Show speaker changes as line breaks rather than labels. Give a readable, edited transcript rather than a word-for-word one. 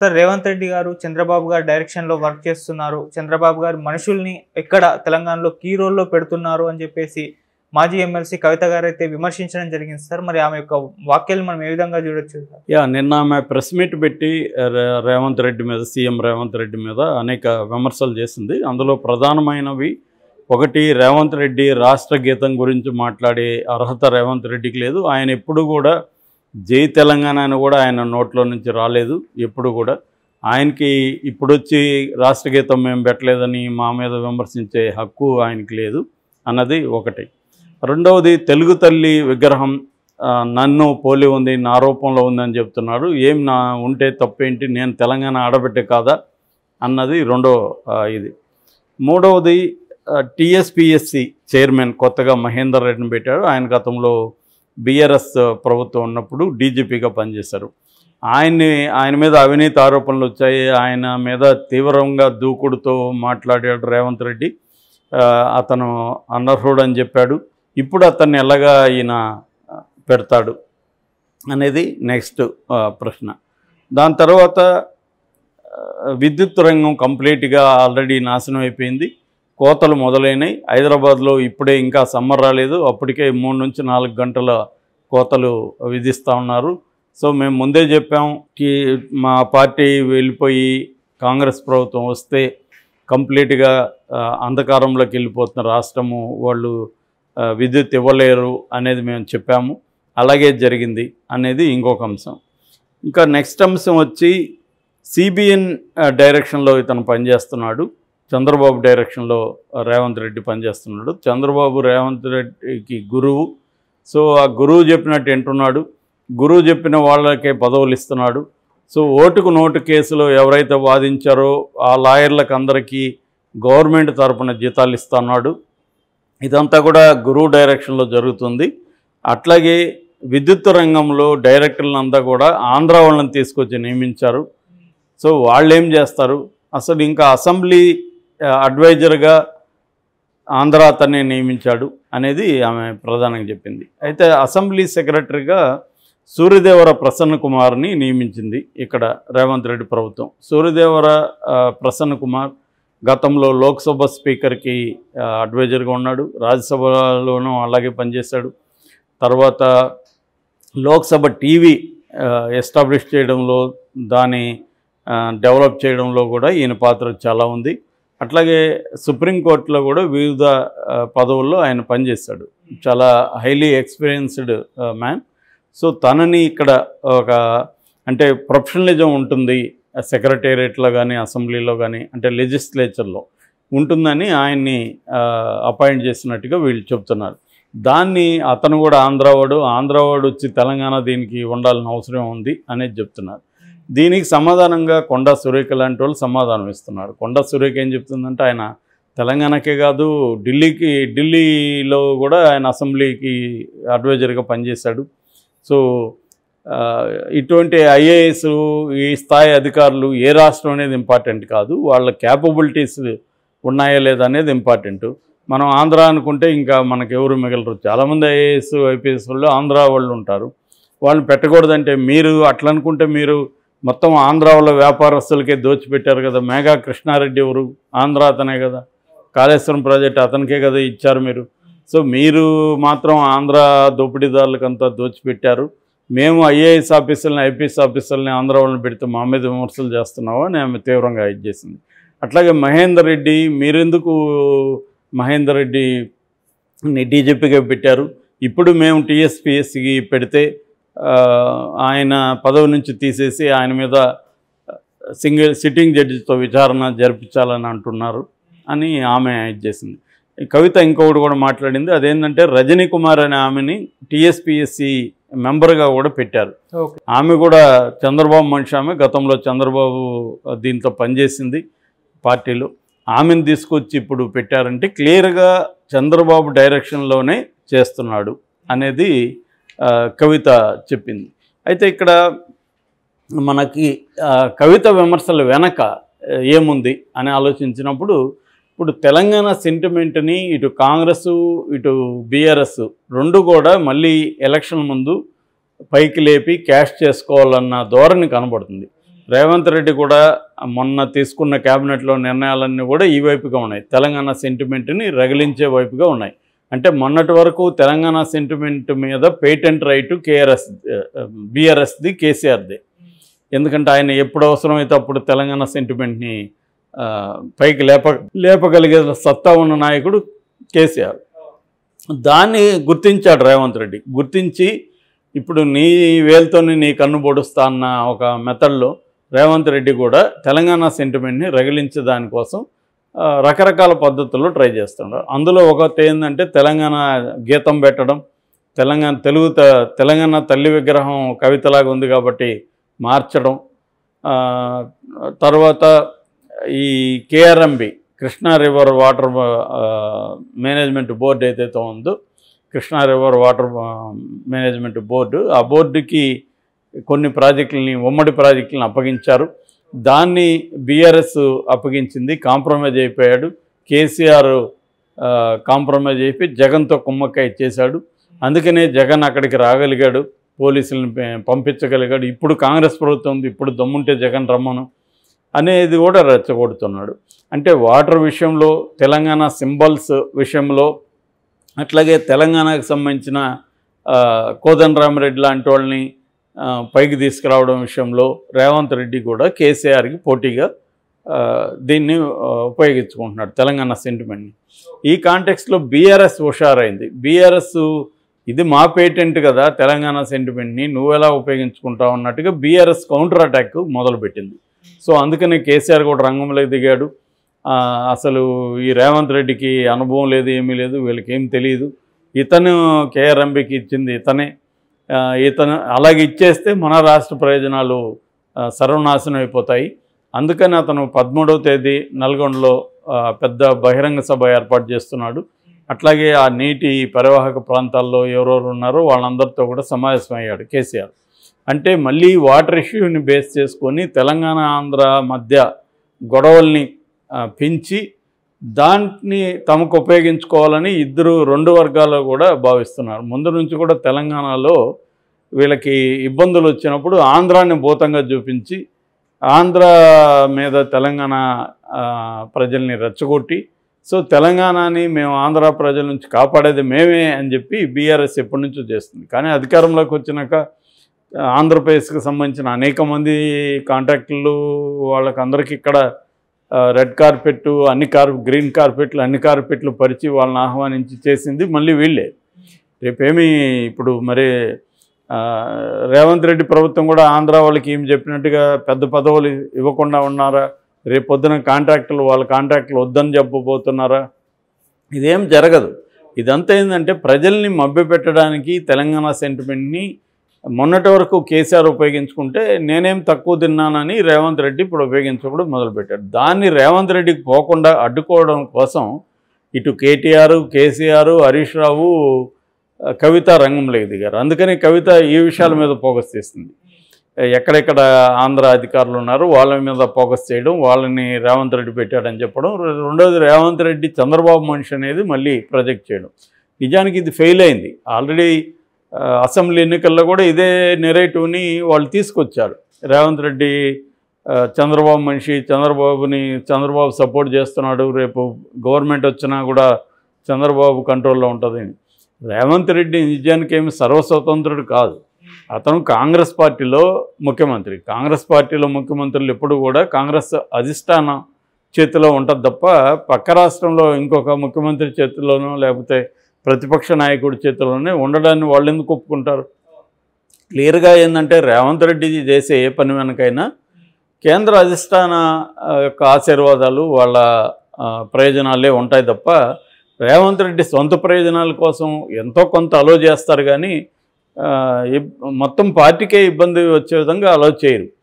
Sir Revanth Reddy గారు చంద్రబాబు గారు డైరెక్షన్లో వర్క్ చేస్తున్నారు, చంద్రబాబు గారు మనుషుల్ని ఎక్కడ తెలంగాణలో కీ రోల్లో పెడుతున్నారు అని చెప్పేసి మాజీ ఎమ్మెల్సీ కవిత గారు అయితే విమర్శించడం జరిగింది సార్. మరి ఆమె యొక్క వాక్యాలు మనం ఏ విధంగా చూడొచ్చు సార్?
నిన్న ఆమె ప్రెస్ మీట్ పెట్టి రేవంత్ రెడ్డి మీద, సీఎం రేవంత్ రెడ్డి మీద అనేక విమర్శలు చేసింది. అందులో ప్రధానమైనవి ఒకటి, రేవంత్ రెడ్డి రాష్ట్ర గీతం గురించి మాట్లాడే అర్హత రేవంత్ రెడ్డికి లేదు. ఆయన ఎప్పుడు కూడా జై తెలంగాణ అని కూడా ఆయన నోట్లో నుంచి రాలేదు. ఎప్పుడు కూడా ఆయనకి ఇప్పుడు వచ్చి రాష్ట్ర గీతం మేము పెట్టలేదని మా మీద విమర్శించే హక్కు ఆయనకి లేదు అన్నది ఒకటి. రెండవది, తెలుగు తల్లి విగ్రహం నన్ను పోలి ఉంది, నా రూపంలో ఉందని చెప్తున్నారు. ఏం నా ఉంటే తప్పేంటి, నేను తెలంగాణ ఆడబిడ్డ కాదా అన్నది రెండో ఇది. మూడవది, టీఎస్పీఎస్సీ చైర్మన్ కొత్తగా మహేందర్ రెడ్డిని పెట్టారు. ఆయన గతంలో బీఆర్ఎస్ ప్రభుత్వం ఉన్నప్పుడు డీజీపీగా పనిచేశారు. ఆయన మీద అవినీతి ఆరోపణలు వచ్చాయి. ఆయన మీద తీవ్రంగా దూకుడుతో మాట్లాడాడు రేవంత్ రెడ్డి. అతను అనర్హుడు అని చెప్పాడు. ఇప్పుడు అతన్ని ఎలాగా ఈయన పెడతాడు అనేది నెక్స్ట్ ప్రశ్న. దాని తర్వాత విద్యుత్ రంగం కంప్లీట్గా ఆల్రెడీ నాశనం అయిపోయింది. కోతలు మొదలైనవి. హైదరాబాద్లో ఇప్పుడే ఇంకా సమ్మర్ రాలేదు, అప్పటికే 3 నుంచి 4 గంటల కోతలు విధిస్తూ ఉన్నారు. సో మేము ముందే చెప్పాం, మా పార్టీ వెళ్ళిపోయి కాంగ్రెస్ ప్రభుత్వం వస్తే కంప్లీట్గా అంధకారంలోకి వెళ్ళిపోతున్న రాష్ట్రము, వాళ్ళు విద్యుత్ ఇవ్వలేరు అనేది మేము చెప్పాము. అలాగే జరిగింది అనేది ఇంకొక అంశం. ఇంకా నెక్స్ట్ అంశం వచ్చి సిబిఎన్ డైరెక్షన్లో ఇతను పనిచేస్తున్నాడు, చంద్రబాబు డైరెక్షన్లో రేవంత్ రెడ్డి పనిచేస్తున్నాడు. చంద్రబాబు రేవంత్ రెడ్డికి గురువు. సో ఆ గురువు చెప్పినట్టు వింటున్నాడు, గురువు చెప్పిన వాళ్ళకే పదవులు ఇస్తున్నాడు. సో ఓటుకు నోటు కేసులో ఎవరైతే వాదించారో ఆ లాయర్లకు అందరికీ గవర్నమెంట్ తరపున జీతాలు ఇస్తున్నాడు. ఇదంతా కూడా గురువు డైరెక్షన్లో జరుగుతుంది. అట్లాగే విద్యుత్ రంగంలో డైరెక్టర్లంతా కూడా ఆంధ్ర వాళ్ళని తీసుకొచ్చి నియమించారు. సో వాళ్ళు ఏం చేస్తారు, అసలు ఇంకా అసెంబ్లీ అడ్వైజర్గా ఆంధ్ర అతన్ని నియమించాడు అనేది ఆమె ప్రధానంగా చెప్పింది. అయితే అసెంబ్లీ సెక్రటరీగా సూర్యదేవర ప్రసన్న కుమార్ని నియమించింది ఇక్కడ రేవంత్ రెడ్డి ప్రభుత్వం. సూర్యదేవర ప్రసన్న కుమార్ గతంలో లోక్సభ స్పీకర్కి అడ్వైజర్గా ఉన్నాడు, రాజ్యసభలోనూ అలాగే పనిచేశాడు. తర్వాత లోక్సభ టీవీ ఎస్టాబ్లిష్ చేయడంలో, దాన్ని డెవలప్ చేయడంలో కూడా ఈయన పాత్ర చాలా ఉంది. అట్లాగే సుప్రీంకోర్టులో కూడా వివిధ పదవుల్లో ఆయన పనిచేశాడు. చాలా హైలీ ఎక్స్పీరియన్స్డ్ మ్యాన్. సో తనని ఇక్కడ ఒక అంటే ప్రొఫెషనలిజం ఉంటుంది సెక్రటేరియట్లో కానీ అసెంబ్లీలో కానీ, అంటే లెజిస్లేచర్లో ఉంటుందని ఆయన్ని అపాయింట్ చేసినట్టుగా వీళ్ళు చెప్తున్నారు. దాన్ని అతను కూడా ఆంధ్రావాడు వచ్చి తెలంగాణ దీనికి ఉండాల్సిన అవసరం ఉంది అనేది చెప్తున్నారు. దీనికి సమాధానంగా కొండా సురేఖ లాంటి వాళ్ళు సమాధానం ఇస్తున్నారు. కొండా సురేఖ ఏం చెప్తుందంటే, ఆయన తెలంగాణకే కాదు ఢిల్లీలో కూడా ఆయన అసెంబ్లీకి అడ్వైజర్గా పనిచేశాడు. సో ఇటువంటి ఐఏఎస్ ఈ స్థాయి అధికారులు ఏ రాష్ట్రం అనేది ఇంపార్టెంట్ కాదు, వాళ్ళ క్యాపబిలిటీస్ ఉన్నాయా లేదా అనేది ఇంపార్టెంట్. మనం ఆంధ్ర అనుకుంటే ఇంకా మనకు ఎవరు మిగలరు. చాలామంది ఐఏఎస్ ఐపీఎస్ వాళ్ళు ఆంధ్ర వాళ్ళు ఉంటారు. వాళ్ళని పెట్టకూడదంటే మీరు అట్లా అనుకుంటే మీరు మొత్తం ఆంధ్ర వాళ్ళ వ్యాపారస్తులకే దోచిపెట్టారు కదా. మేఘా కృష్ణారెడ్డి ఎవరు, ఆంధ్ర అతనే కదా. కాళేశ్వరం ప్రాజెక్ట్ అతనికే కదా ఇచ్చారు మీరు. సో మీరు మాత్రం ఆంధ్ర దోపిడీదారులకంతా దోచిపెట్టారు. మేము ఐఏఎస్ ఆఫీసర్ని ఐపీఎస్ ఆఫీసర్ని ఆంధ్ర వాళ్ళని పెడితే మా మీద విమర్శలు చేస్తున్నావు అని ఆమె తీవ్రంగా ఇచ్చేసింది. అట్లాగే మహేందర్ రెడ్డి, మీరెందుకు మహేందర్ రెడ్డిని డీజీపీగా పెట్టారు, ఇప్పుడు మేము టీఎస్పీఎస్సీకి పెడితే ఆయన పదవి నుంచి తీసేసి ఆయన మీద సిట్టింగ్ జడ్జితో విచారణ జరిపించాలని అంటున్నారు అని ఆమె ఇచ్చేసింది. కవిత ఇంకొకటి కూడా మాట్లాడింది, అదేంటంటే రజనీ కుమార్ అనే ఆమెని టీఎస్పీఎస్సీ మెంబర్గా కూడా పెట్టారు. ఆమె కూడా చంద్రబాబు మనిషి. ఆమె గతంలో చంద్రబాబు దీంతో పనిచేసింది పార్టీలో. ఆమెను తీసుకొచ్చి ఇప్పుడు పెట్టారంటే క్లియర్గా చంద్రబాబు డైరెక్షన్లోనే చేస్తున్నాడు అనేది కవిత చెప్పింది. అయితే ఇక్కడ మనకి కవిత విమర్శల వెనక ఏముంది అని ఆలోచించినప్పుడు, ఇప్పుడు తెలంగాణ సెంటిమెంట్ని ఇటు కాంగ్రెస్ ఇటు బీఆర్ఎస్ రెండు కూడా మళ్ళీ ఎలక్షన్ ముందు పైకి లేపి క్యాష్ చేసుకోవాలన్న ధోరణి కనబడుతుంది. రేవంత్ రెడ్డి కూడా మొన్న తీసుకున్న క్యాబినెట్లో నిర్ణయాలన్నీ కూడా ఈ వైపుగా ఉన్నాయి, తెలంగాణ సెంటిమెంట్ని రగిలించే వైపుగా ఉన్నాయి. అంటే మొన్నటి వరకు తెలంగాణ సెంటిమెంట్ మీద పేటెంట్ రైటు బీఆర్ఎస్ది, కేసీఆర్ది. ఎందుకంటే ఆయన ఎప్పుడు అవసరమైతే అప్పుడు తెలంగాణ సెంటిమెంట్ని పైకి లేపగలిగే సత్తా ఉన్న నాయకుడు కేసీఆర్. దాన్ని గుర్తించాడు రేవంత్ రెడ్డి. గుర్తించి ఇప్పుడు నీ వేలుతోని నీ కన్ను పొడుస్తా అన్న ఒక మెథడ్లో రేవంత్ రెడ్డి కూడా తెలంగాణ సెంటిమెంట్ని రగిలించే దానికోసం రకరకాల పద్ధతుల్లో ట్రై చేస్తున్నారు. అందులో ఒకటి ఏంటంటే తెలంగాణ గీతం పెట్టడం, తెలంగాణ తల్లి విగ్రహం కవితలాగా ఉంది కాబట్టి మార్చడం, తర్వాత ఈ KRMB Krishna river water management board ఏదైతే ఉందో, Krishna river water management board, ఆ బోర్డుకి కొన్ని ప్రాజెక్టులని, ఉమ్మడి ప్రాజెక్టులను అప్పగించారు. దాన్ని బీఆర్ఎస్ అప్పగించింది, కాంప్రమైజ్ అయిపోయాడు. కేసీఆర్ కాంప్రమైజ్ అయిపోయి జగన్తో కుమ్మక్కాయ చేశాడు. అందుకనే జగన్ అక్కడికి రాగలిగాడు, పోలీసులను పంపించగలిగాడు. ఇప్పుడు కాంగ్రెస్ ప్రభుత్వం ఉంది, ఇప్పుడు దమ్ముంటే జగన్ రమ్మను అనేది కూడా రెచ్చగొడుతున్నాడు. అంటే వాటర్ విషయంలో, తెలంగాణ సింబల్స్ విషయంలో, అట్లాగే తెలంగాణకు సంబంధించిన కోదండరామిరెడ్డి లాంటి వాళ్ళని పైకి తీసుకురావడం విషయంలో రేవంత్ రెడ్డి కూడా కేసీఆర్కి పోటీగా దీన్ని ఉపయోగించుకుంటున్నాడు, తెలంగాణ సెంటిమెంట్ని. ఈ కాంటెక్స్లో బీఆర్ఎస్ హుషారైంది. బీఆర్ఎస్ ఇది మా పేటెంట్ కదా తెలంగాణ సెంటిమెంట్ని, నువ్వెలా ఉపయోగించుకుంటావు అన్నట్టుగా బీఆర్ఎస్ కౌంటర్ అటాక్ మొదలుపెట్టింది. సో అందుకనే కేసీఆర్ కూడా రంగంలోకి దిగాడు. అసలు ఈ రేవంత్ రెడ్డికి అనుభవం లేదు, ఏమీ లేదు, వీళ్ళకి ఏం తెలియదు, ఇతను కేఆర్ఎంబికి ఇచ్చింది ఇతనే, ఇతను అలాగే ఇచ్చేస్తే మన రాష్ట్ర ప్రయోజనాలు సర్వనాశనం అయిపోతాయి. అందుకని అతను 13వ తేదీ నల్గొండలో పెద్ద బహిరంగ సభ ఏర్పాటు చేస్తున్నాడు. అట్లాగే ఆ నీటి పరివాహక ప్రాంతాల్లో ఎవరెవరు ఉన్నారో వాళ్ళందరితో కూడా సమావేశం అయ్యాడు కేసీఆర్. అంటే మళ్ళీ వాటర్ ఇష్యూని బేస్ చేసుకొని తెలంగాణ ఆంధ్ర మధ్య గొడవల్ని పెంచి దాన్ని తమకు ఉపయోగించుకోవాలని రెండు వర్గాలు కూడా భావిస్తున్నారు. ముందు నుంచి కూడా తెలంగాణలో వీళ్ళకి ఇబ్బందులు వచ్చినప్పుడు ఆంధ్రాని భూతంగా చూపించి ఆంధ్ర మీద తెలంగాణ ప్రజల్ని రెచ్చగొట్టి, సో తెలంగాణని మేము ఆంధ్ర ప్రజల నుంచి కాపాడేది మేమే అని చెప్పి బీఆర్ఎస్ ఎప్పటి నుంచో చేస్తుంది. కానీ అధికారంలోకి వచ్చినాక ఆంధ్రప్రదేశ్కి సంబంధించిన అనేక మంది కాంట్రాక్టులు వాళ్ళకందరికీ ఇక్కడ రెడ్ కార్పెట్, గ్రీన్ కార్పెట్లు, అన్ని కార్పెట్లు పరిచి వాళ్ళని ఆహ్వానించి చేసింది మళ్ళీ వీళ్ళే. రేపేమి ఇప్పుడు మరి రేవంత్ రెడ్డి ప్రభుత్వం కూడా ఆంధ్ర వాళ్ళకి ఏం చెప్పినట్టుగా పెద్ద పదవులు ఇవ్వకుండా ఉన్నారా? రేపు పొద్దున వాళ్ళ కాంట్రాక్టులు వద్దని చెప్పబోతున్నారా? ఇదేం జరగదు. ఇదంతా ఏంటంటే ప్రజల్ని మభ్యపెట్టడానికి తెలంగాణ సెంటిమెంట్ని మొన్నటి వరకు కేసీఆర్ ఉపయోగించుకుంటే నేనేం తక్కువ తిన్నానని రేవంత్ రెడ్డి ఇప్పుడు ఉపయోగించడం మొదలుపెట్టాడు. దాన్ని రేవంత్ రెడ్డికి పోకుండా అడ్డుకోవడం కోసం ఇటు కేటీఆర్, కేసీఆర్, హరీష్ రావు, కవిత రంగంలోకి దిగారు. అందుకని కవిత ఈ విషయాల మీద ఫోకస్ చేస్తుంది. ఎక్కడెక్కడ ఆంధ్ర అధికారులు ఉన్నారు వాళ్ళ మీద ఫోకస్ చేయడం, వాళ్ళని రేవంత్ రెడ్డి పెట్టాడని చెప్పడం. రెండోది రేవంత్ రెడ్డి చంద్రబాబు మనిషి అనేది మళ్ళీ ప్రొజెక్ట్ చేయడం. నిజానికి ఇది ఫెయిల్ అయింది. ఆల్రెడీ అసెంబ్లీ ఎన్నికల్లో కూడా ఇదే నెరేటివ్ని వాళ్ళు తీసుకొచ్చారు. రేవంత్ రెడ్డి చంద్రబాబు మనిషి, చంద్రబాబు సపోర్ట్ చేస్తున్నాడు, రేపు గవర్నమెంట్ వచ్చినా కూడా చంద్రబాబు కంట్రోల్లో ఉంటుంది. రేవంత్ రెడ్డి నిజానికి ఏమి సర్వస్వతంత్రుడు కాదు. అతను కాంగ్రెస్ పార్టీలో ముఖ్యమంత్రి. కాంగ్రెస్ పార్టీలో ముఖ్యమంత్రులు ఎప్పుడు కూడా కాంగ్రెస్ అధిష్టానం చేతిలో ఉంటుంది తప్ప పక్క రాష్ట్రంలో ఇంకొక ముఖ్యమంత్రి చేతిలోనో లేకపోతే ప్రతిపక్ష నాయకుడి చేతిలోనే ఉండడాన్ని వాళ్ళు ఎందుకు ఒప్పుకుంటారు? క్లియర్గా ఏంటంటే రేవంత్ రెడ్డి చేసే ఏ పని వెనకైనా కేంద్ర అధిష్టాన యొక్క ఆశీర్వాదాలు, వాళ్ళ ప్రయోజనాలే ఉంటాయి తప్ప రేవంత్ రెడ్డి సొంత ప్రయోజనాల కోసం ఎంతో కొంత అలో చేస్తారు కానీ మొత్తం పార్టీకే ఇబ్బంది వచ్చే విధంగా అలో చేయరు.